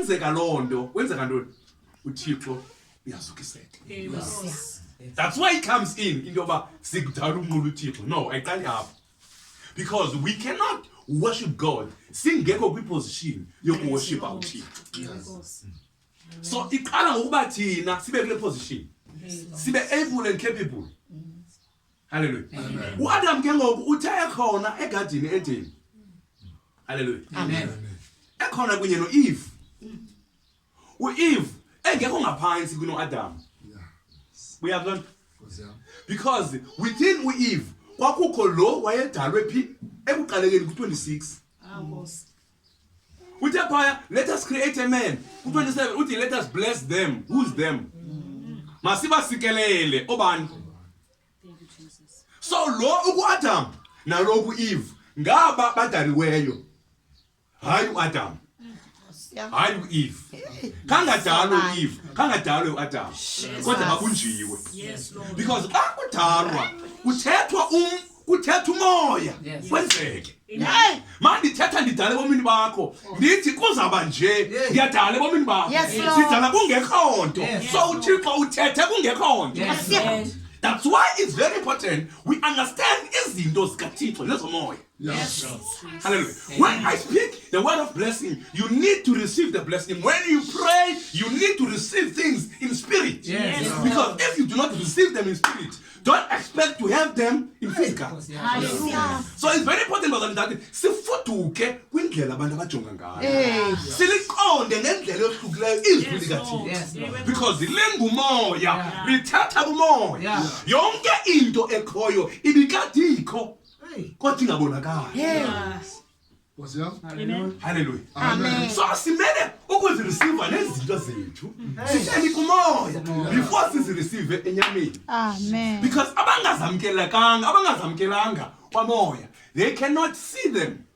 kwenzeka lonto kwenzeka ntoni uThixo uyazukiseka. That's why it comes in into yoba sikudala unqula uThixo. No, ayiqali apho. Because we cannot worship God singekho kwiposition yokuworshipa uThixo. So iqala ngokuba thina sibe kule position. Sibe able and capable. Hallelujah. uAdam ke ngoku uthe ekhona egadini edeni. Hallelujah. Amen. Ekhona kunye noEve. uEve engekho ngaphansi kunoAdam. Uyabona? Because within uEve kwakukho lo wayedalwe phi ekuqalekeni ku26. Uthe phaya, let us create a man. Ku27 uthi let us bless them. Who's them? Masibasikelele obani. So lo uAdam nalo uEve ngaba badaliweyo. Hayi uAdam. Hayi uEve. Kangadalo uEve, kangadalo uAdam. Kodwa babunjiwe. Yes, Lord. Because xa kudalwa kuthethwa umoya kwenzeke. Manje ndithetha ndidala ebomini bakho. Ndithi kuzaba nje ngiyadala ebomini bakho. Sidala kungekho nto. So uThixo uthethe kungekho nto. That's why it's very important we understand izinto zikaThixo lezomoya. Yes. Hallelujah. When I speak the word of blessing, you need to receive the blessing. When you pray, you need to receive things in spirit. Yes. Because if you do not receive them in spirit, don't expect to have them in physical. So it's very important that sifuduke kwindlela abantu abajonga ngayo. Siliqonde ngendlela ehlukileyo izwi likaThixo. Because lingumoya, lithatha umoya. Yonke into ekhoyo ibikadikho. Kodwa ingabonakala. Amen. Hallelujah. Amen. So asimele ukuzireceive nezinto zethu. Sihleli kumoya before sizireceive enyameni. Amen. Because abangazamkelanga kwamoya, they cannot see them.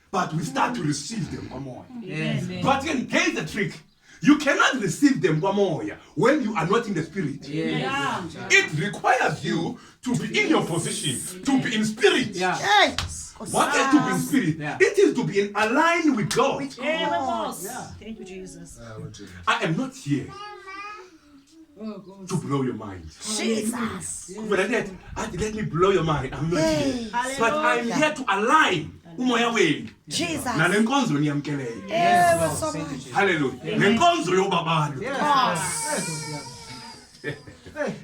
But we start to receive them kwamoya. Amen. But again, here's the trick. You cannot receive them kwamoya when you are not in the spirit. Yeah. It requires you to be in your position, to be in spirit. What is to be in spirit? It is to be in align with God. Thank you, Jesus. I am not here to blow your mind. Jesus. Let me blow your mind. I'm not here. But I'm here to align umoya wenu. Jesus. Nale nkonzo niyamkeleyo. Hallelujah. Le nkonzo yobabalo.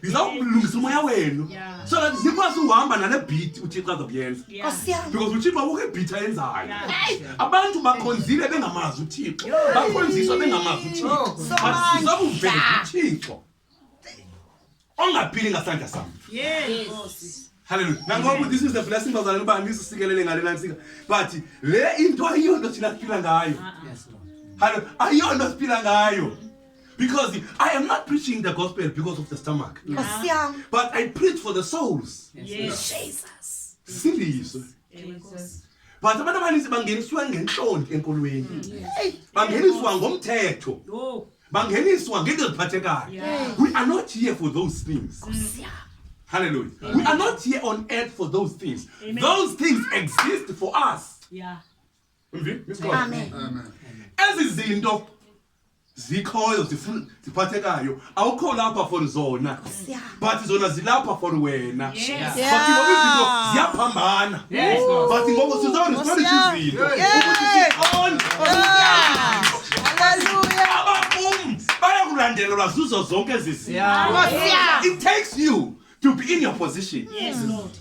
Ngizawulungisa umoya wenu. So that nikwazi uhamba nale beat uThixo azokuyenza. Because uThixo ukho beat ayenzayo. Abantu bakhonzile bengamazi uThixo. Bakhonziswa bengamazi uThixo. Basizakuvela uThixo. Ongaphili ngasandla sami. Yes. Hallelujah. Nangoku this is the blessing bazalwane ba nisikelele ngale lansika. But le into ayiyonto thina siphila ngayo. Hallelujah. Ayiyonto siphila ngayo. Because I am not preaching the gospel because of the stomach. But I preach for the souls. Yes. Jesus. Silizwe. But abantu abaninzi bangeniswa ngenhlonto enkolweni. Bangeniswa ngomthetho. Bangeniswa ngento eziphathekayo. We are not here for those things. Hallelujah. We are not here on earth for those things. Those things exist for us. Yeah. Amen. Ezi zinto zikhoyo ziphathekayo awukho lapha for zona, but zona zilapha for wena. But ngoba izinto ziyaphambana. But ngoba sizona izinto Hallelujah. bayakulandelelwa zuzo zonke izinto. It takes you to be in your position. Yes, Lord.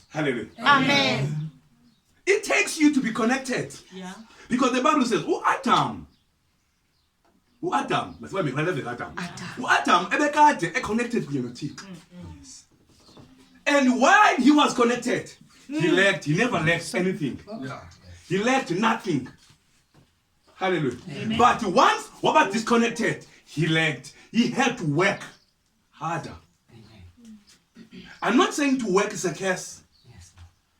Hallelujah. Amen. It takes you to be connected. Yeah. Because the Bible says, uAdam, that's why we call it Adam. uAdam ebekade connected kunye noThixo. And while he was connected, he never lacked anything. He lacked nothing. Hallelujah. Amen. But once waba disconnected, he had to work harder. I'm not saying to work is a curse.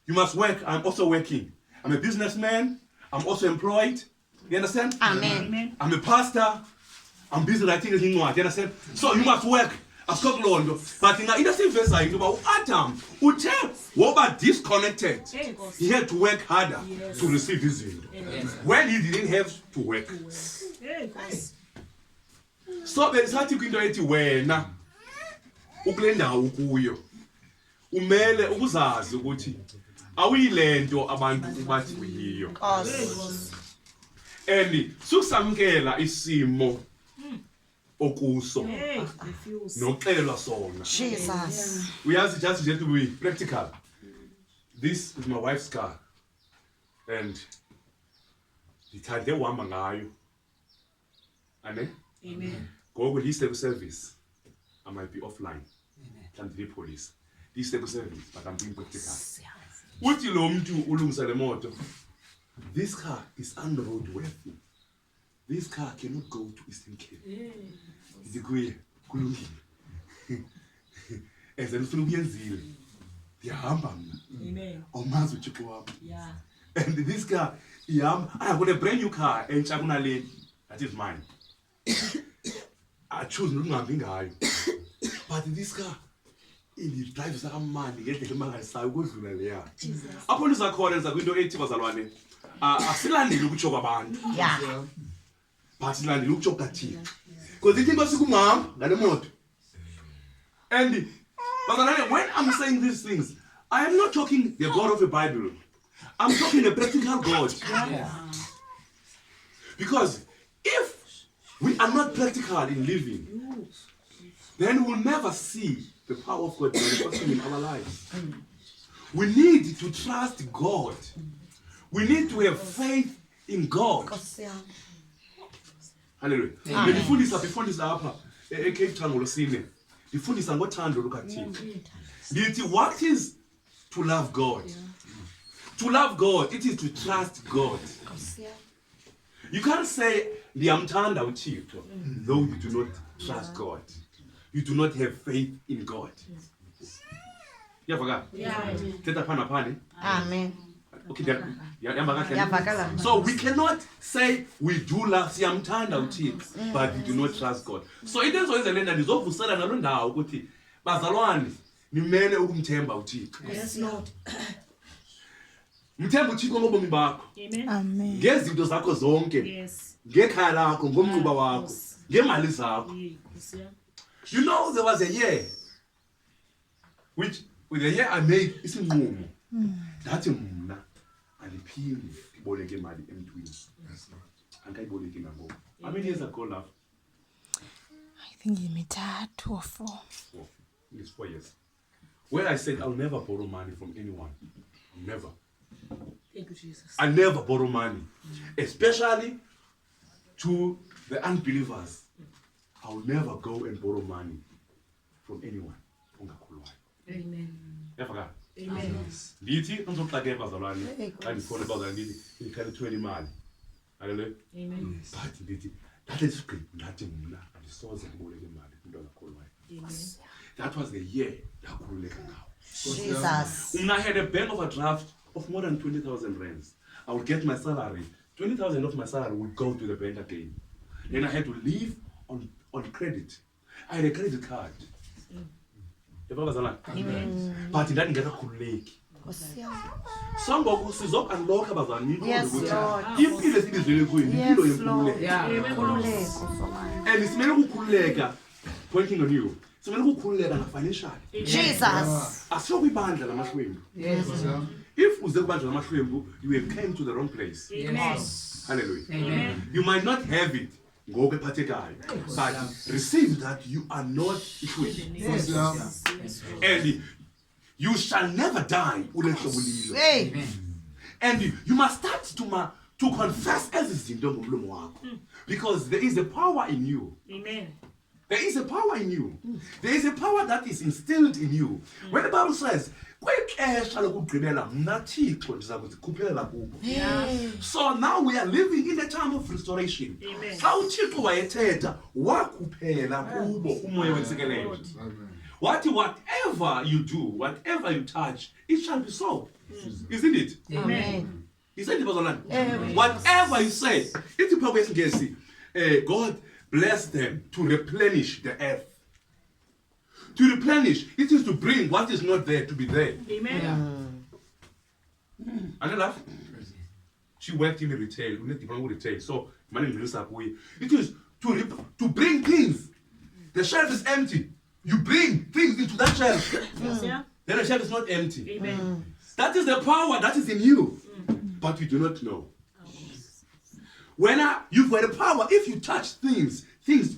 You must work. I'm also working. I'm a businessman. I'm also employed. You understand? Amen. I'm a pastor. I'm busy writing a thing. You understand? So you must work. Asikho kulonto. But inga into siyivezayo into ba uAdam uthe woba disconnected. He had to work harder to receive izinto. When he didn't have to work. So besithi kwinto ethi wena ukule ndawo kuyo umele ukuzazi ukuthi awuyilento abantu bathi uyiyo. And sukusamkela isimo okuso noxelwa sona. Jesus. Uyazi just to be practical. This is my wife's car and ngithande uhamba ngayo. Ane? Amen. Ngoku liste service. I might be offline. Mhlawumbe the police. Liste service but I'm being practical. Uthi lo muntu ulungisa le moto. This car is unroadworthy. This car cannot go to Eastern Cape. Ndikuye kulungile. Eze ufuna ukuyenzile. Ngiyahamba mina. Amen. Awumazi uThixo wami. Yeah. And this car, I got a brand new car and Chakunale, that is mine. I choose not to ngayo. But this car, it drives like a man, get the man say ukudlula leya. Apho nizakhona nizakwinto ethi bazalwane. Asilandile ukutshoka abantu. Yeah. But silandile ukutshoka Thixo. Because ithi basikumama ngale moto. And bazalwane, when I'm saying these things, I am not talking the God of the Bible. I'm talking a practical God. Because if we are not practical in living, then we'll never see the power of God manifesting in our lives. We need to trust God. We need to have faith in God. Hallelujah. Befundisa apha eCape Town ngolosine. Befundisa ngothando lukaThixo. Ndithi what is to love God? To love God, it is to trust God. You can't say ndiyamthanda uThixo though you do not trust God. You do not have faith in God. Yavaka? Yeah. Thetha phana phane. Amen. Okay, yahamba kahle. Yavakala. So we cannot say we do love siyamthanda uThixo but we do not trust God. So into ezoyenza lena ndizovusela nalo ndawo ukuthi bazalwane nimele ukumthemba uThixo. Yes, Lord. Mthemba uThixo ngobomi bakho. Amen. Amen. Ngezinto zakho zonke. Yes. Ngekhaya lakho, ngomquba wakho, ngemali zakho. Yes, yeah. You know there was a year which with the year I made isinqumo. That mna aliphindi ndiboleke imali emntwini. Angayiboleki nangoku. How many years ago love? I think yimithathu or 4. It's 4 years. Where I said I'll never borrow money from anyone. Never. Thank you, Jesus. I never borrow money. Especially to the unbelievers. I'll never go and borrow money from anyone. Amen. Yafaka? Amen. Ndithi ngizoxake bazalwane xa ndifona bazalwane ndithi ngikhalithweni imali. Hallelujah. Amen. But ndithi that is great. Ngathi mna andisoze ndiboleke imali kumuntu ongakholwayo. Amen. That was the year ndakhululeka ngawo. Jesus. When I had a bank overdraft of more than 20,000 rands, I would get my salary. 20,000 of my salary would go to the bank again. Then I had to live on credit. I had a credit card. Amen. But ndandingekakhululeki. So ngoku sizokunlock abazalwane Yes, Lord. impilo esibizele kuyo impilo Yes, Lord. yenkululeko. Khululeko somani. And simele ukukhululeka pointing on you. Simele ukukhululeka na financially. Jesus. Asiyokwibandla lamahlwembu. Yes. If uze kubandla lamahlwembu, you have came to the wrong place. Amen. Hallelujah. Amen. You might not have it ngoku ephathekayo, but receive that you are not ihlwembu. Yes. And you shall never die ulehlobo. Hey. And you must start to confess ezizinto ngomlomo wakho, because there is a power in you. Amen. There is a power in you. There is a power that is instilled in you. When the Bible says, kwixesha lokugqibela mna Thixo ndiza kuzikhuphela kubo. So now we are living in a time of restoration. Amen. Xa uThixo wayethetha wakhuphela kubo umoya wentsikelelo. Wathi whatever you do, whatever you touch, it shall be so. Isn't it? Amen. Isn't it, bazalwane? Amen. Whatever you say, it's the God bless them to replenish the earth. To replenish. It is to bring what is not there to be there. Amen. Another. She worked in retail. We need to retail. So money it is to bring things. The shelf is empty. You bring things into that shelf. Yes, yeah. Then the shelf is not empty. Amen. That is the power that is in you. But you do not know. When you've got the power, if you touch things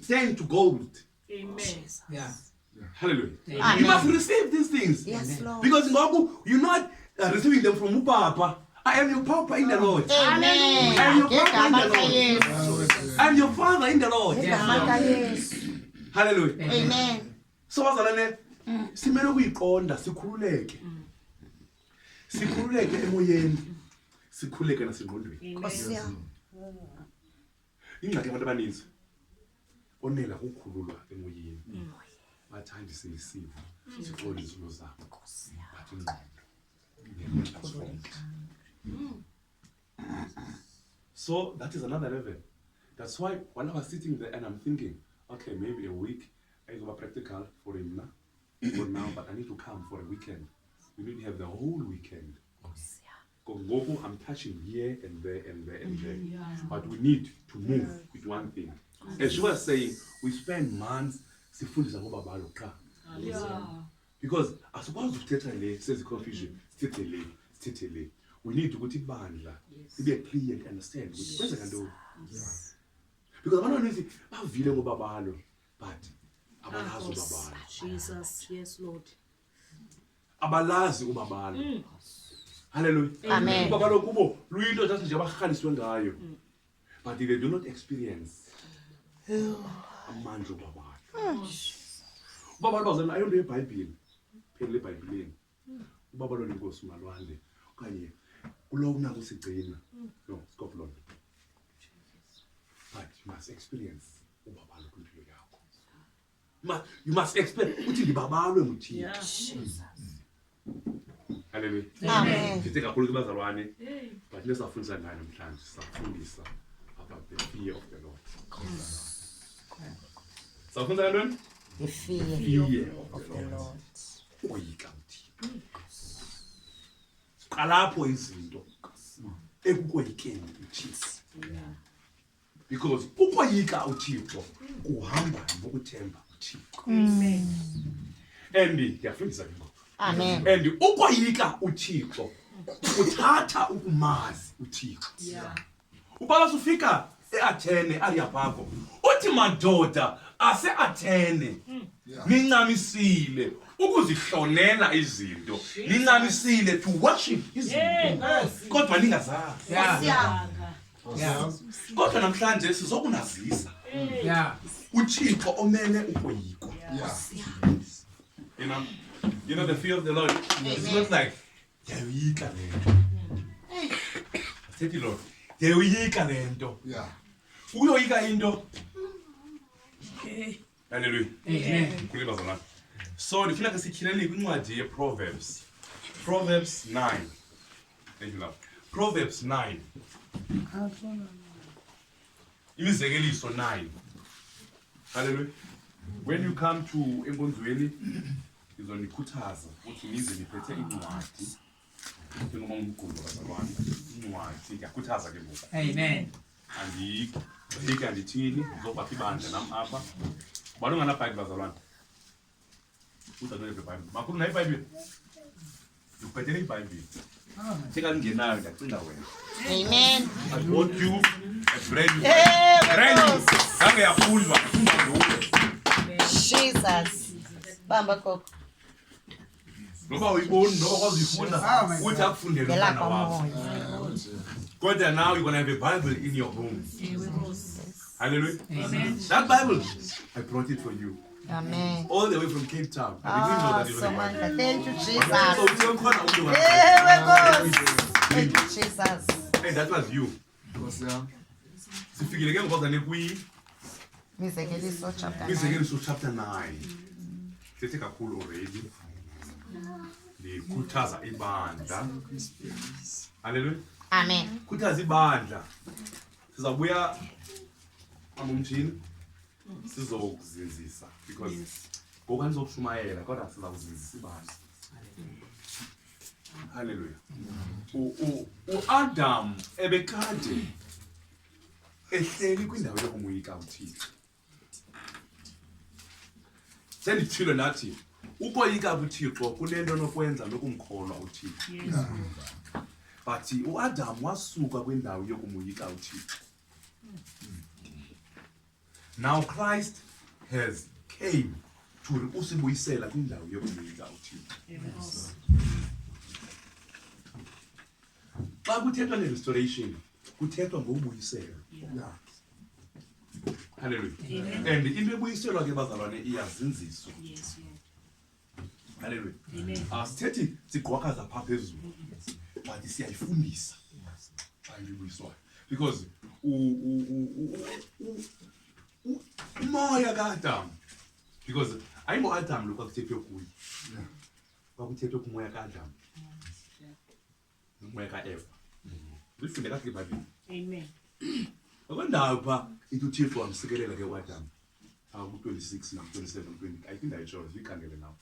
turn to gold. Amen. Yeah. Hallelujah. Amen. You must receive these things. Yes, Lord. Because you're not receiving them from Papa. I am your Papa in the Lord. Amen. I am your Papa in the Lord. Yes. I am your Father in the Lord. Yes. Hallelujah. Amen. So wazalane simele ukuyiqonda sikhululeke. Sikhululeke emoyeni. Sikhululeke nasengqondweni. Nkosi yami. Ingxaki abantu abaninzi onela ukukhululwa emoyeni. Bathanda silisivo. Sixola izinto zabo. Bathi ingqondo. So that is another level. That's why when I was sitting there and I'm thinking, okay, maybe a week is over practical for him now, but I need to come for a weekend. We need to have the whole weekend. Because I'm touching here and there and there and there. But we need to move with one thing. As she was saying, we spend months sifundisa ngoba balo qha. Because asukwazi ukuthetha le says confusion, sithethe le. We need to go to bandla. To be clear and understand ukuthi kwenzeka ntoni. Because abantwana nithi bavile ngoba balo but abalazi ubabalo. Jesus, yes, Lord. Abalazi ubabalo. Hallelujah. Amen. Ubabalo kubo luyinto just nje abakhaliswe ngayo. But they do not experience amandla ubabalo. Ubabalo bazana ayonto yeBhayibheli. Phela leBhayibhelini. Ubabalo lenkosi umalwande okanye kulo unako sigcina. No, stop Lord. But you must experience ubabalo kumpilo yakho. You must experience uthi ngibabalwe nguThixo. Yeah. Hallelujah. Amen. Sithi kakhulu kubazalwane but lesafundisa ngani namhlanje safundisa about the fear of the Lord. Safundisa ngani? The fear Fear of the Lord. Oyika uThixo. Qalapho izinto ekukoyikeni uThixo. Because ukoyika uThixo kuhamba ngokuthemba uThixo. Amen. And ngiyafundisa ke. Amen. And ukoyika uThixo uthatha ukumazi uThixo. Yeah. Ubala sufika eAthene aliyapako. Uthi madoda ase-Athene nincamisile ukuzihlonela izinto. Nincamisile to worship izinto. Kodwa ningazazi. Yeah. Yeah. Kodwa namhlanje sizokunazisa Yeah. uThixo omele ukoyikwa. You know the fear of the Lord. It's not like yawuyika lento. Sithi Lord, yawuyika lento. Yeah. Ukuyoyika into. Hallelujah. Amen. Khulile bazalwane. So ndifuna ke sityhilele kwincwadi yeProverbs. Proverbs 9. Thank you love. Proverbs 9. Imizekeliso 9. Hallelujah. When you come to enkonzweni izonikhuthaza ukuthi nize niphethe incwadi. Njengoba ngumgqulo bazalwane. Incwadi ngiyakhuthaza ke ngoku. Amen. Andifika ndithini ngizobapha ibandla nam apha. Ubani ungana Bible bazalwane? Udadewethu iBhayibheli. Makhulu na iBhayibheli. Uphethe iBhayibheli. Theka ngenayo ndacinga wena. Amen. I bought you a brand new. Hey, Brand new. Kange yafundwa funda ngoku. Jesus. Bamba koko. Ngoba uyiboni noba kwazifunda uthi akufundele umntana wakho. Kodwa now you're going to have a Bible in your home. Hallelujah. Amen. That Bible, I brought it for you. Amen. All the way from Cape Town. I didn't know that you So were much. Bible. Thank you, So Jesus. we don't want to Thank you, Jesus. Hey, that was you. Sifikile ke ngoba kwi Mizekeliso chapter 9. Mizekeliso chapter 9. Sithi kakhulu already. Ndikhuthaza ibandla. Hallelujah. Amen. Khuthaza ibandla. Sizabuya amumjini sizokuzinzisa because ngoku anizokushumayela kodwa siza kuzenzisa ibali. Hallelujah. U-Adam ebekade ehleli kwindawo yokumuyika uThixo. Sendithilo nathi ukoyika uThixo kunento nokwenza nokumkholwa uThixo. Yes, Lord. But uAdam wasuka kwindawo yokumuyika uThixo. Now Christ has came to usibuyisela kwindawo yokumuyika uThixo. Amen. Xa kuthethwa nge-restoration, kuthethwa ngobuyisela. Yeah. Hallelujah. Amen. And into ebuyiselwa ke bazalwane iyazinziswa. Yes, Lord. Hallelujah. Amen. Asithethi sigqwakaza phaa phezulu, but siyayifundisa xa into ebuyiswayo. Because umoya kaAdam, because ayingo-Adam lo kwakuthethwe kuye, kwakuthethwe kumoya kaAdam nomoya ka-Eva. Uyifunde kahle eBhayibhileni. Amen. Akwendawo phaa ithi uThixo wamsikelela ke uAdam. Ku-26 na-27, 20. I think I chose, uyikhangele now.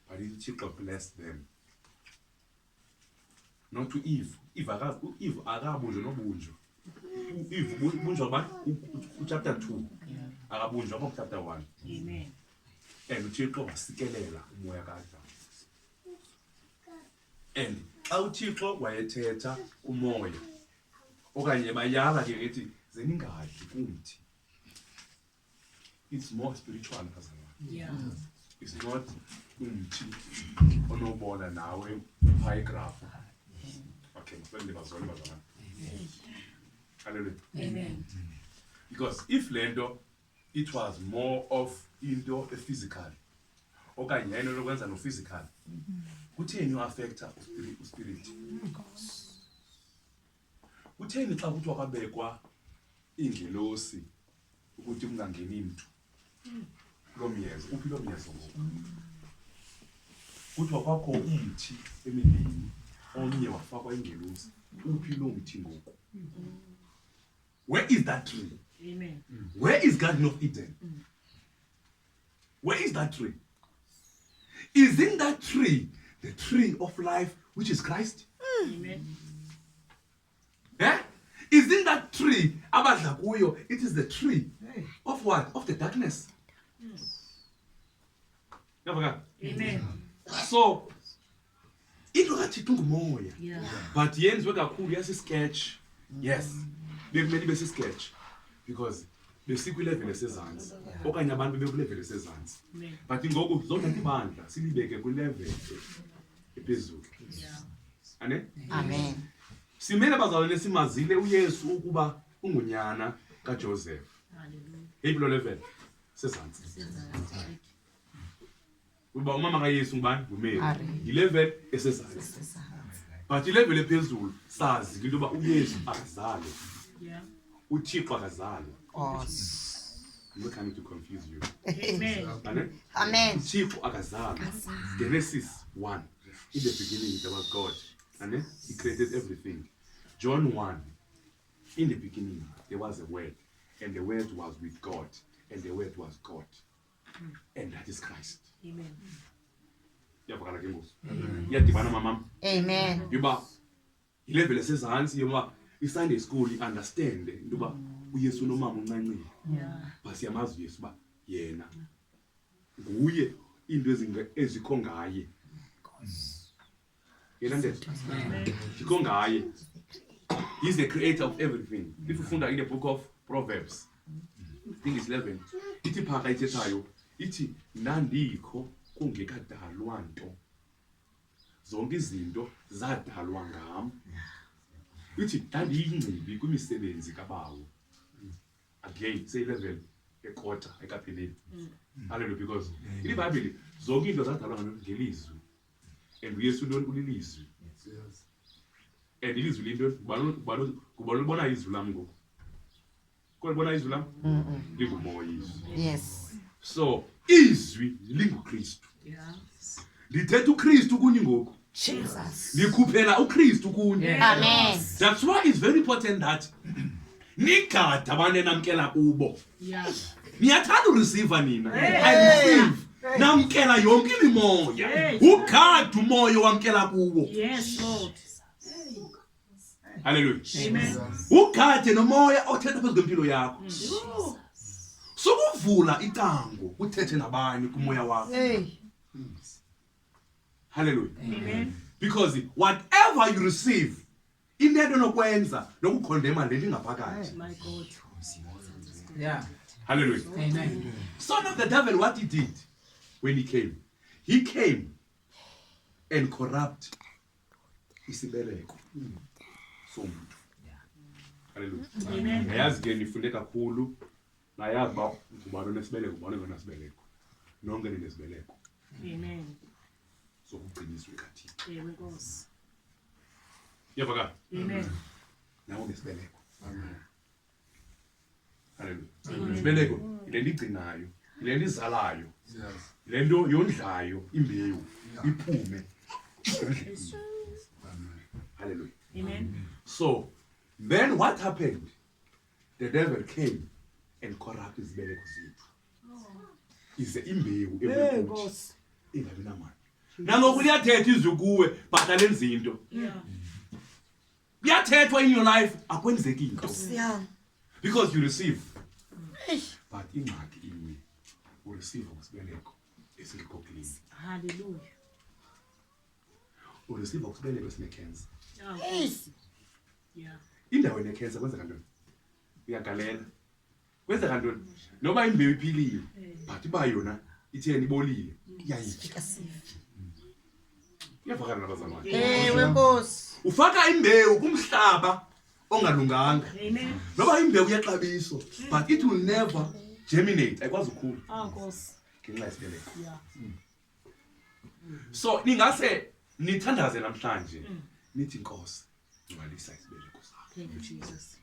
But uThixo blessed them. Not to Eve. Eve akabunjwa nobunjwa. Eve bunjwa ba chapter 2. Akabunjwa kwa chapter 1. Amen. And uThixo wasikelela umoya kaAdam. And xa uThixo wayethetha umoya okanye bayala ke ethi zeningadli kumthi. It's more spiritual bazalwane. Yeah. It's not umthi onobona nawe high graph. Okay, mfende bazalwane. Hallelujah. Amen. Because if lento it was more of into physical okanye yena lokwenza no physical, kutheni uaffecta uspirit? Kutheni xa kuthiwa kwabekwa ingelosi ukuthi kungangeni imntu lo myezo, uphi lo myezo ngoku? Kuthiwa kwakho umthi emibini, omnye wafakwa ingelosi, uphi lo mthi ngoku? Where is that tree? Amen. Where is Garden of Eden? Where is that tree? Isn't that tree the tree of life, which is Christ? Amen. Eh? Isn't that tree, abadla kuyo, it is the tree of what? Of the darkness. Never. Amen. So, into kaThixo ngumoya. Yeah. But yenziwe kakhulu yasi-sketch. Yes. Bekumele besi-sketch. Because besikwi-level esezantsi. Okanye abantu bebeku-level esezantsi. Amen. But ngoku zonke ibandla silibeke kwi-level ephezulu. Yeah. Ane? Amen. Simele bazalwane simazile uYesu ukuba ungunyana kaJoseph. Hallelujah. Yeyiphi lo level? Sezantsi. Uba umama kaYesu ngubani? nguMary. Mary. Yi-level esezantsi. But i-level ephezulu sazi into yoba uYesu akazalwe. Yeah. uThixo akazalwa. Awesome. I'm not trying to confuse you. Amen. Ane? Amen. uThixo akazalwa. Genesis 1. In the beginning there was God. Ane? He created everything. John 1. In the beginning there was a word. And the word was with God. And the word was God. And that is Christ. Amen. Iyavakala ke ngoku. Iyadibana mamam. Amen. Yoba ilevel esezantsi yoba i-Sunday school i-understand into yoba uYesu nomama uncancile. Yeah. But siyamazi uYesu uba yena nguye into ezikho ngaye. Yelandela? Zikho ngaye. He's the creator of everything. If you find in the book of Proverbs, I think it's 11, ithi phaka ithethayo, ithi nandikho kungekadalwa nto. Zonke izinto zadalwa ngam. Ithi ndandiyingcibi kwimisebenzi kaBawo. Again, say 11 eqotha ekapheleni. Hallelujah, because in the Bible zonke into zadalwa ngelizwi. And uYesu ulilizwi. And ilizwi linto kubalibona izwi lam ngoku. Kolibona izwi lam? Lingumoya izwi. Yes. So izwi linguKristu. Yeah. Lithetha uKristu kunye ngoku. Jesus. Likhuphela uKristu kunye. Amen. That's why it's very important that nigada abantu enamkela kubo. Yeah. Niyathanda ureceive nina. I receive. namkela yonke imimoya Hey. ugadi umoya wamkela kuwo. Yes, Lord. Hallelujah. Amen. Ugade nomoya othetha phezu kwempilo yakho. Sokuvula icango uthethe nabanye kumoya wakho. Hallelujah. Amen. Because whatever you receive, into nokwenza nokukhondema leli ngaphakathi. My God. Yeah. Hallelujah. Amen. Son of the devil, what he did when he came and corrupt isibeleko somuntu. Hallelujah. Amen. Yazi ke nifunde kakhulu nayazi ba ngubani onesibeleko ngubani ongenasibeleko. Nonke ninesibeleko. Amen. Sokuqiniswa eKhathini. Ewe Nkosi. Yevaka. Amen. Nawo nesibeleko. Amen. Hallelujah. Isibeleko ile ligcinayo, ile lizalayo. Le nto yondlayo imbewu iphume. Hallelujah. Amen. So then what happened? The devil came and corrupted izibeleko zethu. Ize imbewu ebukuthi ingabi namandla. Nangoku liyathetha izwi kuwe but alenzi into. Yeah. Kuyathethwa in your life akwenzeki into. Because you receive. But ingxaki inye ureceive ngesibeleko esingekho clean. Hallelujah. Ureceive ngesibeleko esinecancer. Yeah. Indawo enecancer kwenzeka ntoni? Uyagalela. Kwenzeka ntoni? Noba imbewu iphilile but iba yona itheni ibolile iyayitya. Iyavakala nabazalwane. Ewe Nkosi. Ufaka imbewu kumhlaba ongalunganga. Amen. Noba imbewu yaxabiso but it will never germinate. Ayikwazi ukukhula. Nkosi. Ngenxa yesibeleko. Yeah. So ningase nithandaze namhlanje nithi Nkosi ngcwalisa isibeleko sakho. Thank you, Jesus.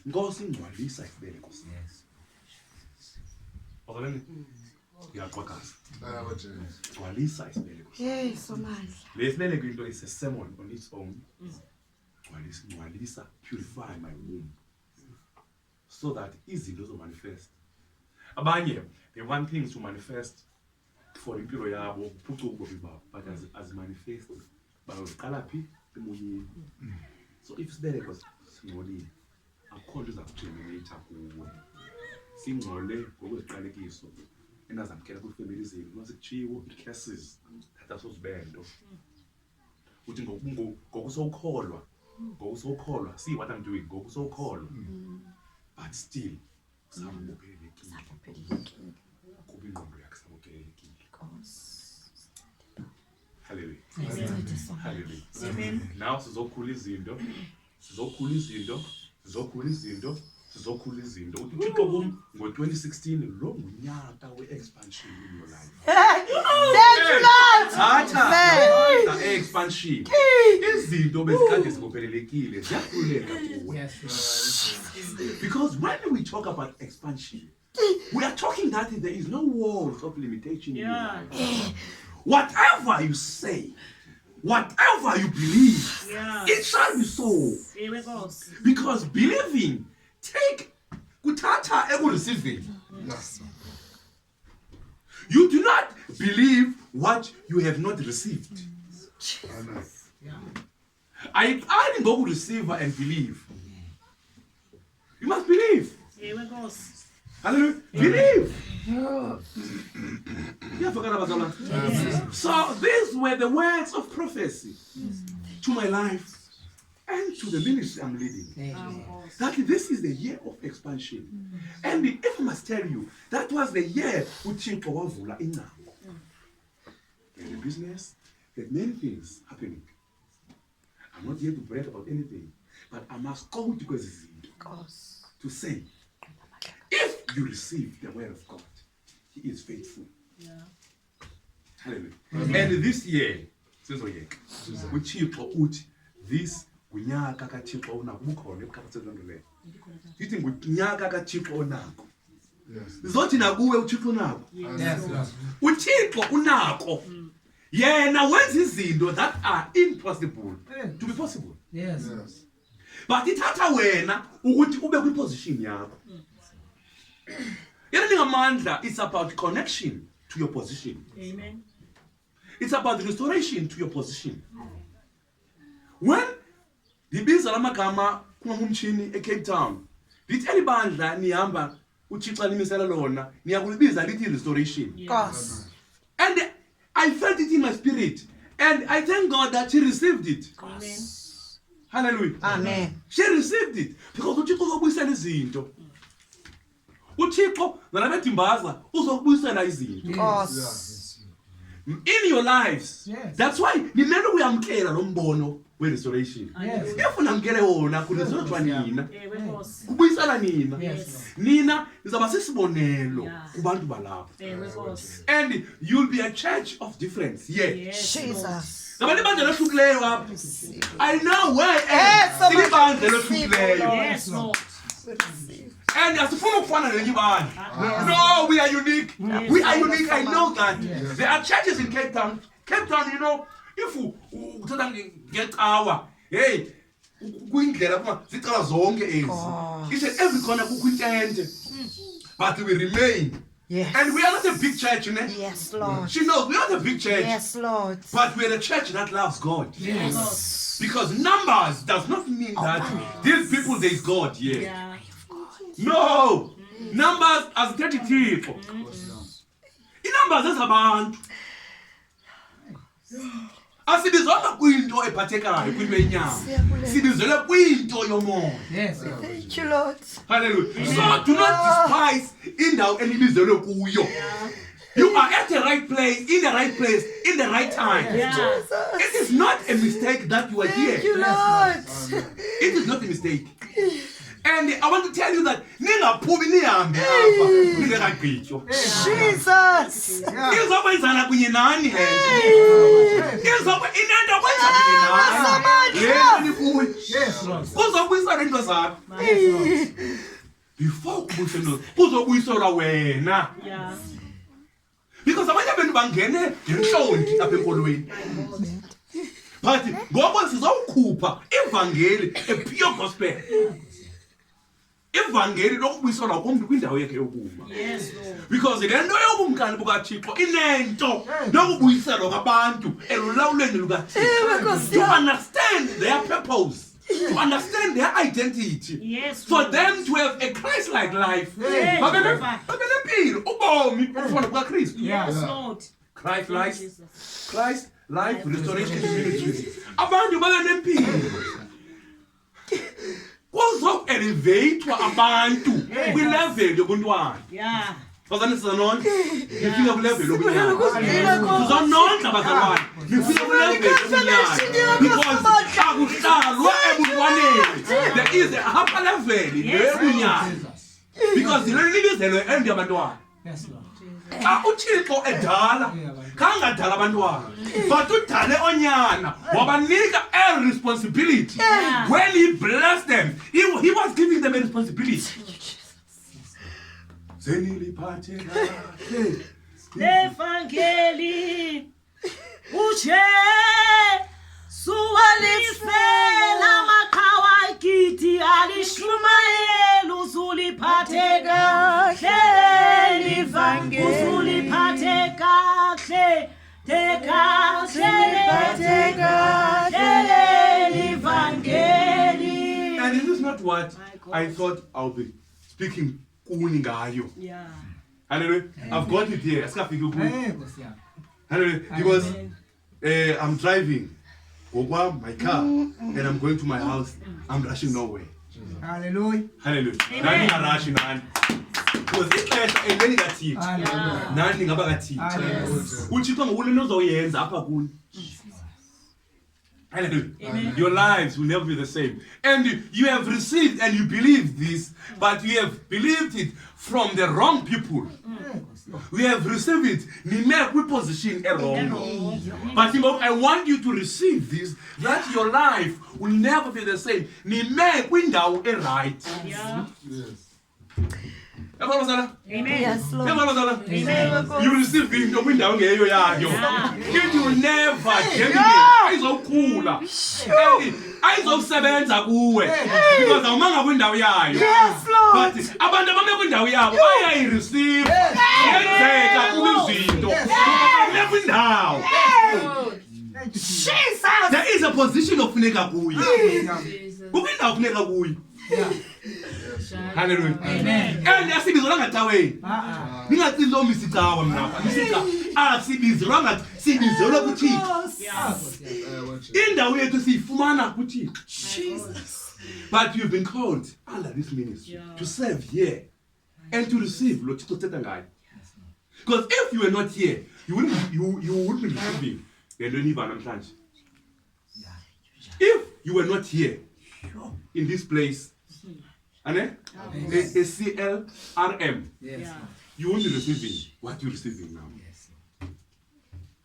Nkosi ngcwalisa isibeleko sakho. Ozaleni uyaxwakaza. Ngcwalisa isibeleko sakho. Hey, somandla. Le sibeleko into is a sermon on its own. Ngcwalisa, purify my womb so that izinto zo manifest. Abanye they want things to manifest for impilo yabo uphucuko babo but as manifest bayoqala phi emoyeni. So if isibeleko singcolile akukho nto izakugerminate kuwe. Singcole ngokweziqalekiso enazamkela kwifamily zenu masekutshiwo curses thatha sozibendo uthi ngokusokholwa see what I'm doing ngokusokholwa but still sabophelekile kuba ingqondo yakhe sabophelekile. Hallelujah. Hallelujah. Amen. Now sizokhula izinto uthi uThixo kum ngo-2016 lo ngunyaka we-expansion in your life. Thatha expansion. Izinto bezikade zibophelelekile ziyakhululeka kuwe. Yes. Because when we talk about expansion, we are talking that there is no walls of limitation in your Yeah. life. Whatever you say, whatever you believe, Yeah. it shall be so. Ewe Nkosi. Because believing take kuthatha ekureceiving. You do not believe what you have not received. Ayiqali ngokureceive and believe. You must believe. Ewe Nkosi. Hallelujah. Believe. So these were the words of prophecy to my life and to the ministry I'm leading. That this is the year of expansion. And if I must tell you, that was the year uThixo wavula inqaku. In the business, there are many things happening. I'm not here to brag about anything, but I must go to to say, if you receive the word of God, He is faithful. Yeah. Hallelujah. And this year, uThixo uthi this ngunyaka kaThixo onako ubukhona ebukhaphatheni lonto leyo. Yithi ngunyaka kaThixo onako. Zizothi nakuwe uThixo onako. Yes. uThixo unako. Yena wenza izinto that are impossible to be possible. Yes. But ithatha wena ukuthi ube kwi position yakho. Yena ningamandla, it's about connection to your position. Amen. It's about restoration to your position. When ndibiza lamagama kumamumchini eCape Town, lithi elibandla nihamba uThixo nimisela lona, niyakulibiza lithi restoration. Yes. And I felt it in my spirit, and I thank God that she received it. Amen. Hallelujah. Amen. She received it because uThixo uzobuyisela izinto. uThixo nalabedimbaza uzobuyisela izinto. Yes. In your lives. Yes. That's why nimele uyamkela lo mbono we restoration. Yes. Ufuna ngikele wona kuresortwa nina. Ewe Nkosi. Kubuyisela nina. Yes. Nina nizaba sisibonelo Yeah. kubantu balapha. Ewe Nkosi. And you'll be a church of difference. Yeah. Yes. Jesus. Nabantu bandla lehlukileyo apha. I know where Yes, so much silibandla receive, lehlukileyo. Yes, Lord. And asifuna ukufana nelinye ibandla. No, we are unique. Yes. We are unique. I know that. There are churches in Cape Town. Cape Town, you know, if uthatha ngecawa, hey, kuyindlela kuma zicala zonke ezi. He said every corner kukho intente. But we remain. Yes. And we are not a big church, you know. Yes, Lord. She knows we are not a big church. Yes, Lord. But we're a church that loves God. Yes. Because numbers does not mean that these people there is God here. Yeah. No. Numbers as 30 people. Numbers ezabantu. Asibizona kwinto ephathekayo kwinto yenyama. Sibizele kwinto yomoya. Yes. Thank you, Lord. Hallelujah. So do not despise indawo enibizelwe kuyo. You are at the right place, in the right place, in the right time. Yeah. It is not a mistake that you are Thank you, here. Lord. It is not a mistake. And I want to tell you that ningaphumi nihambe apha ningekagqitywa. Jesus. Izokwenzana kunye nani le nto. Inento kwenza kunye nani. Yeni kuwe. Yes, Lord. Uzobuyisela into zakho. Yes, Lord. Before kubuyisela uzobuyiselwa wena. Yeah. Because abanye abantu bangene ngentlonti apha enkolweni. But ngoba sizawukhupha ivangeli, a pure gospel. Ivangeli lokubuyiselwa komuntu kwindawo yakhe yokuma. Yes, Lord. Because le nto yobumkani bukaThixo inento nokubuyiselwa kwabantu elulawulweni lukaThixo. To understand their purpose, to understand their identity, Yes, for Lord. them to have a Christ-like life. Yes, Babele Lord. babele ubomi obufana bukaKristu. Yes, Lord. Christ life, Jesus. Christ life restoration ministry. Abantu babe nempilo. Kuzo elevatewa abantu kwilevel yobuntwana. Yeah. Bazalwane sizanonke nifike kulevel yobunyana. Sizanonke bazalwane nifike kulevel yobunyana. Because akuhlalwa ebuntwaneni. There is a upper level yobunyana. Because lelibizelwe endi yabantwana. Yes, Lord. Xa uThixo edala kangadala abantwana but udale onyana wabanika a responsibility. When he blessed them, he was giving them a responsibility. Zeniliphathe kahle Evangeli uche suwalifela makawa kiti alishumayela uzuliphathe kahle uzuliphathe kahle evangeli. And this is not what I thought I'll be speaking kuni ngayo. Yeah. Hallelujah. I've got it here. Asikafiki kuyo. Hey, Nkosi yami. Hallelujah. Because I'm driving my car and I'm going to my house. I'm rushing nowhere. Hallelujah. Hallelujah. Nani ngarashi nani. Because ixesha elikathini. Hallelujah. Nani ngaba kathini. Hallelujah. Uthixo ngokule uzoyenza apha kuni. Hallelujah. Amen. Your lives will never be the same. And you have received and you believe this, but you have believed it from the wrong people. We have received it. Nime position wrong. But I want you to receive this, that your life will never be the same. Nime kwindawo right. Yeah. Amen. Yes, Lord. You receive into kwindawo ngeyo yayo. It will never change. Ayizokhula. Ayizosebenza kuwe. Because awumanga kwindawo yayo. Yes, Lord. But abantu abame kwindawo yabo bayayireceive. Yenzeka kuba izinto. kwindawo there is a position ofuneka kuyo kukwindawo funeka kuyo hallelujah and asibizolanga caweni ningacinga isicawa mna asibizelwanga sibizelwe kuThixo indawo yethu siyifumana kuThixo but you've been called under this ministry to serve here and to receive lo Thixo thetha ngayo because if you were not here you wouldn't be receiving le nto eniva namhlanje if you were not here in this place a CLRM you won't be receiving what you're receiving now.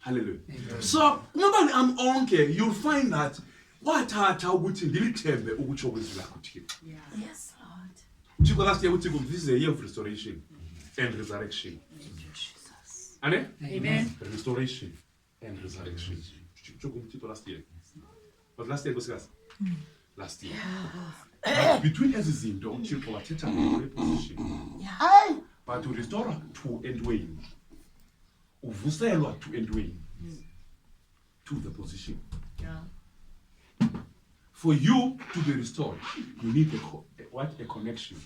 Hallelujah. So nobody am onke you'll find that wathatha ukuthi ngilithembe ukutsho kwezwi lakho Thixo. Yes, Lord. Thixo last year uthi this is a year of restoration and resurrection. Amen. Restoration and resurrection. Thixo last year. But last year was last year. Between ezi zinto uThixo wathetha ngale position. But to restore to endweni. Uvuselwa to endweni. To the position. For you to be restored, you need a connection.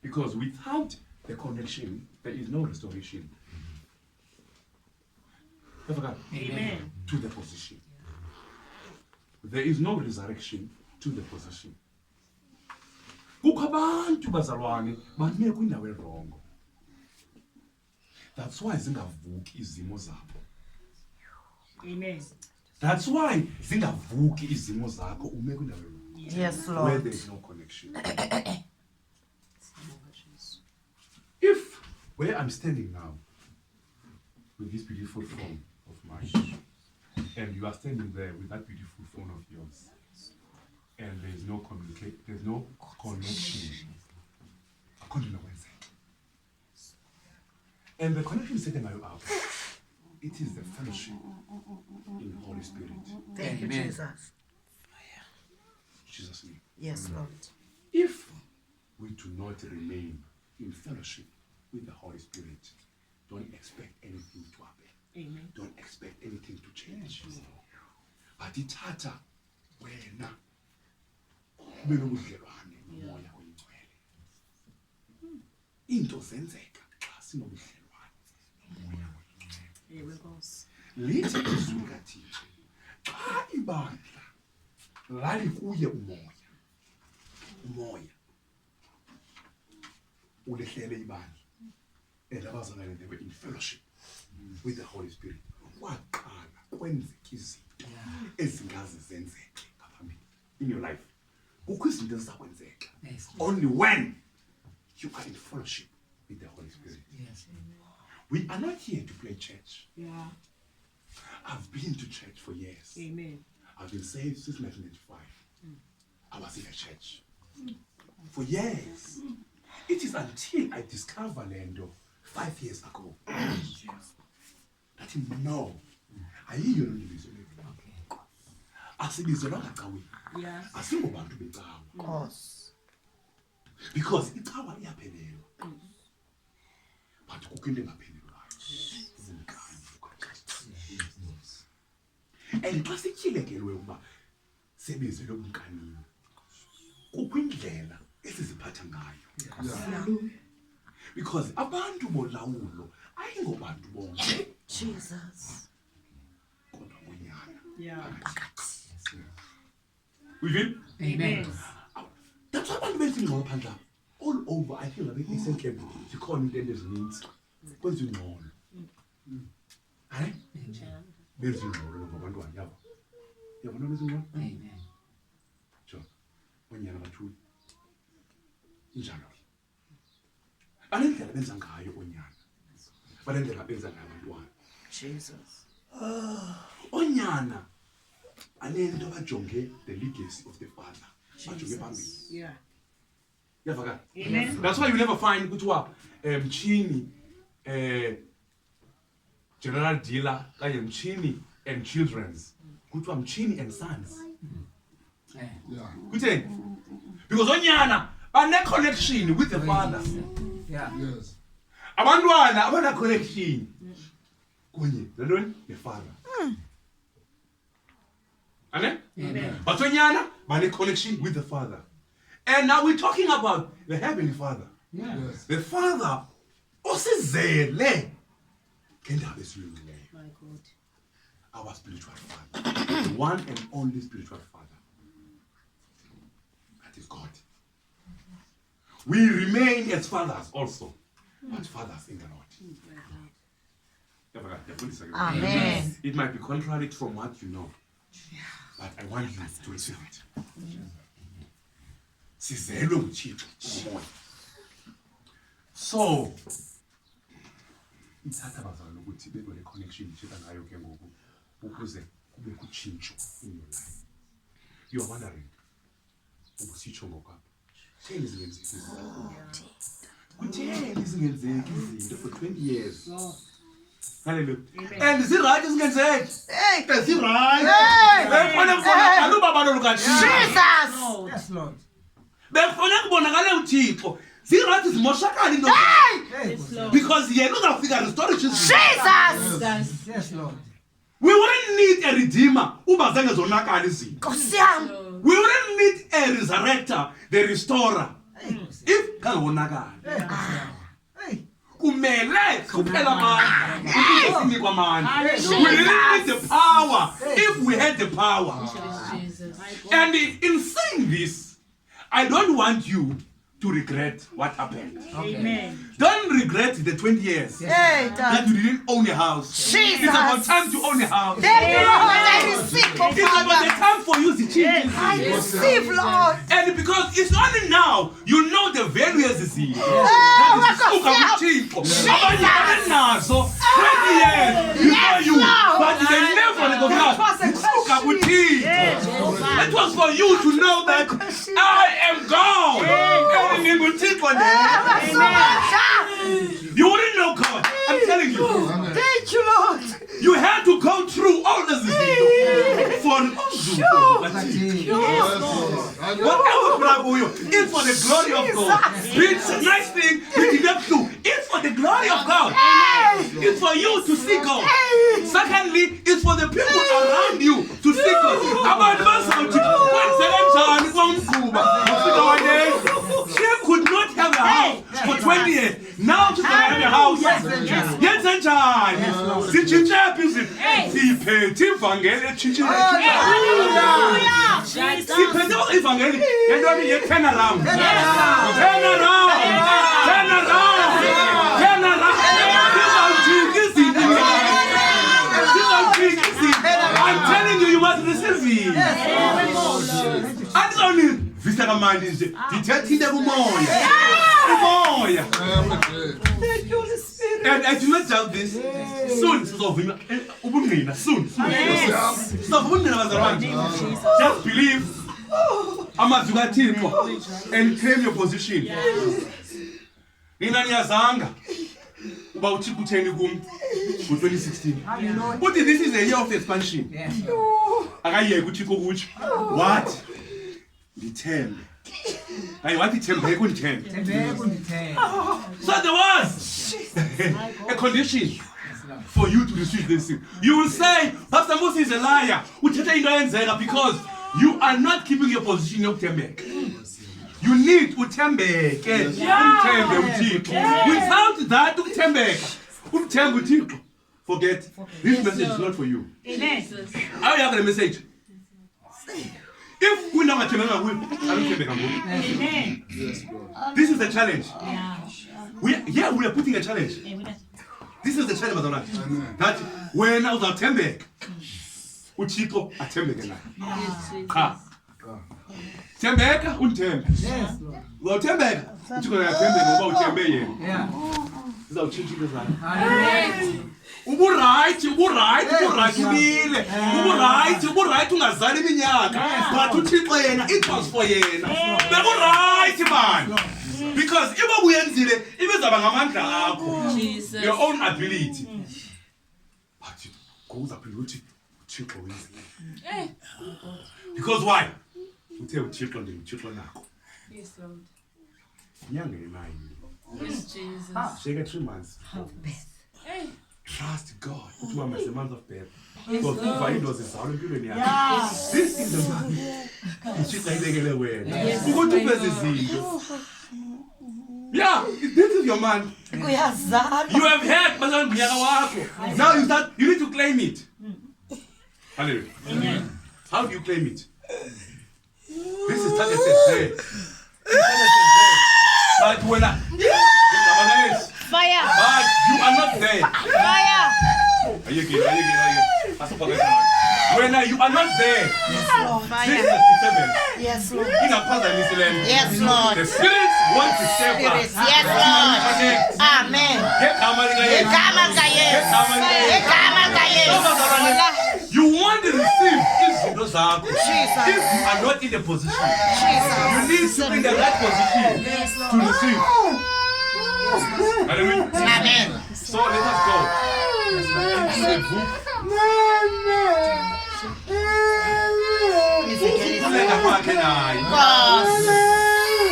Because without the connection, there is no restoration. Amen. To the position. There is no resurrection to the position. Kukho abantu bazalwane bame kwindawo erongo. That's why zingavuki izimo zabo. Amen. That's why zingavuki izimo zakho ume kwindawo erongo. Yes, Where Lord. there is no connection. If where I'm standing now with this beautiful phone of mine, and you are standing there with that beautiful phone of yours, and there's no communicate, there's no connection. And the connection is setting you up. It is the fellowship in the Holy Spirit. Thank you, Amen. Jesus. Jesus' name. Yes, Lord. If we do not remain in fellowship with the Holy Spirit, don't expect anything to happen. Amen. Don't expect anything to change. But ithatha wena ube nobudlelwane nomoya oyingcwele. Into zenzeka xa sinobudlelwane nomoya oyingcwele. Lithi izwi likaThixo xa ibandla lalikuye umoya ulehlele ibandla and abazalwane they were in fellowship with the Holy Spirit. Waqala kwenzeka izinto ezingaze zenzeke ngaphambili in your life. Kukho izinto ezizakwenzeka only when you are in fellowship with the Holy Spirit. We are not here to play church. Yeah. I've been to church for years. Amen. I've been saved since 1995. I was in a church for years. It is until I discovered Lendo 5 years ago that no, ayiyo loo libizo lethu. Asibizelwanga caweni. Yeah. Asingobantu becawa. Of course. Because icawa iyaphelelwa. But kukho into engaphelelwayo. Zinkani. And xa sityhilekelwe ukuba sebizelwe bunkanini, kukho indlela esiziphatha ngayo. Because abantu bolawulo ayingobantu bonke. Jesus. Kodwa bonyana. Yeah. We feel? Amen. That's why abantu benza ingxolo phandle apha. All over, I feel like eSentlebu zikhona into ezininzi. Kwenza ingxolo. Hayi? Benza ingxolo ngabantwana yabo. Yabona benza ingxolo? Amen. Jo. Onyana bathuli. Injalo. Balendlela benza ngayo onyana. Balendlela benza ngayo abantwana. Jesus. Onyana anento bajonge the legacy of the father. Bajonge phambili. Yeah. Yavakala. Amen. That's why you never find kuthiwa Mchini general dealer kanye Mchini and children's. Kuthiwa Mchini and sons. Kutheni? Because onyana bane connection with the father. Yes. Abantwana abana connection. kunye nantoni nefather. Amen? Amen. Batonyana bane connection with the Father. And now we're talking about the Heavenly Father. Yes. The Father osizele ngendaba esiyilungileyo. My God. Our spiritual Father. The one and only spiritual Father. That is God. We remain as fathers also, but fathers in the Lord. Amen. It might be contrary from what you know, but I want you to receive it. Sizelwe nguThixo umoya. So, ithatha bazalwane ukuthi bebe le connection ithetha ngayo ke ngoku ukuze kube kutshintsho in your life. You are wondering, ubusitsho ngokwapha. Kutheni zingenzeki izinto? Kutheni zingenzeki izinto for 20 years? Hallelujah. And zirayithi zingenzeki. Hey. Zirayithi. Befuna kubonakala ubaba lo kaThixo. Jesus. Lord. Yes, Lord. Befuna kubonakala uThixo. Zirayithi zimoshakala into. Hey, Yes, Lord. Because yena uzafika restore Jesus. Jesus. yes, Lord. We wouldn't need a redeemer uba zange zonakala izinto. Nkosi yami. We wouldn't need a resurrector, the restorer, if kangabonakala. Hey, Kumele kuphela amandla. Ukusinikwa amandla. We Hallelujah. didn't need the power if we had the power. Jesus. My God. And in saying this, I don't want you to regret what happened. Amen. Don't regret the 20 years Hey, that God. you didn't own a house. Jesus. It's about time to own a house. Thank you, Lord. I receive, oh It's about the Father. time for you to change. I receive, Lord. And because it's only now you know the value as is here. Oh, That is Nkosi yami. uThixo. Abanye babenazo 20 years before you, but they never recognize. Usuka kuThixo. It was for you to know that I am God. And nginguThixo nje. You wouldn't know God. I'm telling you. Thank you, Lord. You had to go through all this for whatever bravo it's for the glory of God. It's a nice thing, it's for the glory of God. It's for you to see God. Secondly, it's for the people around you to see God. Abantu bazawuthi kwenzeke njani kwamkhuba. She could not have a house for 20 years. Now she's gonna have a house. Yenze njani? Sitshintshe izinto. Siphethe ivangeli etshintshile. Siphethe ivangeli yentoni ye-turn around. Turn around. Turn around. Turn around. Sizawujika izinto. Sizawujika izinto. I'm telling you, you must receive it. Andizoni visa kamandi nje. Ndithethe into kumoya. Umoya. And I do not doubt this. Soon, sizovuma ubungqina. Soon. Sizovuma ubungqina bazalwane. Just believe. Amazwi kaThixo and claim your position. Nina niyazanga uba uThixo utheni kum ngo-2016. Uthi this is a year of expansion. Akayeke uThixo kutsho. What? Ndithembe. Hayi wathi thembeka undithembe. So there was a condition for you to receive this thing. You will say, Pastor Moses is a liar. Uthethe into eyenzeka because you are not keeping your position yokuthembeka. You need uthembeke. Umthembe uThixo. Without that ukuthembeka. Umthembe uThixo. Forget. This message is not for you. Amen. I have the message. If we never thembeka kuwe, I don't thembeka kuwe. Amen. This is the challenge. Yeah. We are putting a challenge. This is the challenge, Madonna. That when I was athembeka, uThixo athembeke naye. Cha. Thembeka undithembe. yes, Lord. Uthembeka. uThixo uyathembeka ngoba uthembe yena. Yeah. Sizawutshintsha into zakho. Hallelujah. Uburight ubile. Uburight ungazali iminyaka. But uThixo yena it was for yena. Bekuright man. Because if ubuyenzile ibizaba ngamandla akho. Your own ability. But goes up uthi uThixo wenzile. Because why? Uthe uThixo uThixo nakho. Yes, Lord. Inyanga ye9. Yes, Jesus. Shake 3 months. Hey. trust God. Ukuthi wama semonth of birth. Because kuva indoda izalwa empilweni yakhe. This is the man. Ushisa ibekele wena. Ukuthi uveze izinto. Yeah, this is your man. Kuyazala. You have heard bazana mnyaka wakho. Now you need to claim it. Hallelujah. Amen. How do you claim it? This is targeted there. But when Fire. but you are not there. Fire. Are you getting? When you are not there. Fire. 6:37. Yes, Lord. In a father Israel. Yes, Lord. The spirits want to save Spirits. us. Yes, Lord. Amen. You want to receive izinto zakho. Jesus. If you are not in the position, Jesus. you need to be in the right position to receive. Hallelujah. Amen. So let us go. To the book. Ukukhuleka kwakhe naye.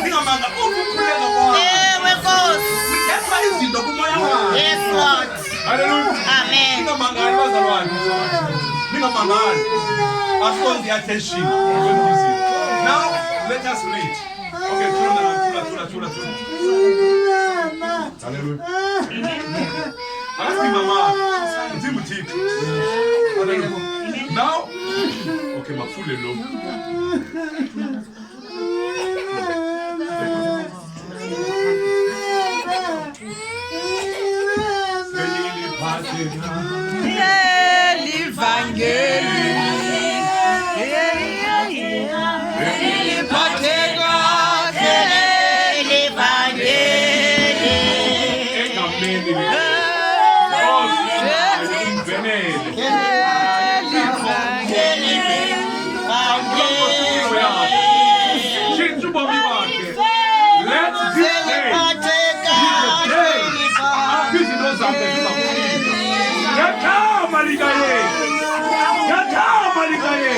Ningamanga ukukhuleka kwakhe. Ewe Nkosi. Kuyepha izinto kumoya wakhe. Yes, Lord. Hallelujah. Amen. Ningamangani bazalwane. Ningamangani. Asonze the attention. Now let us read. Okay, tula. Hallelujah. Ask me, Mama. Hallelujah. Now, okay, my full low. Let's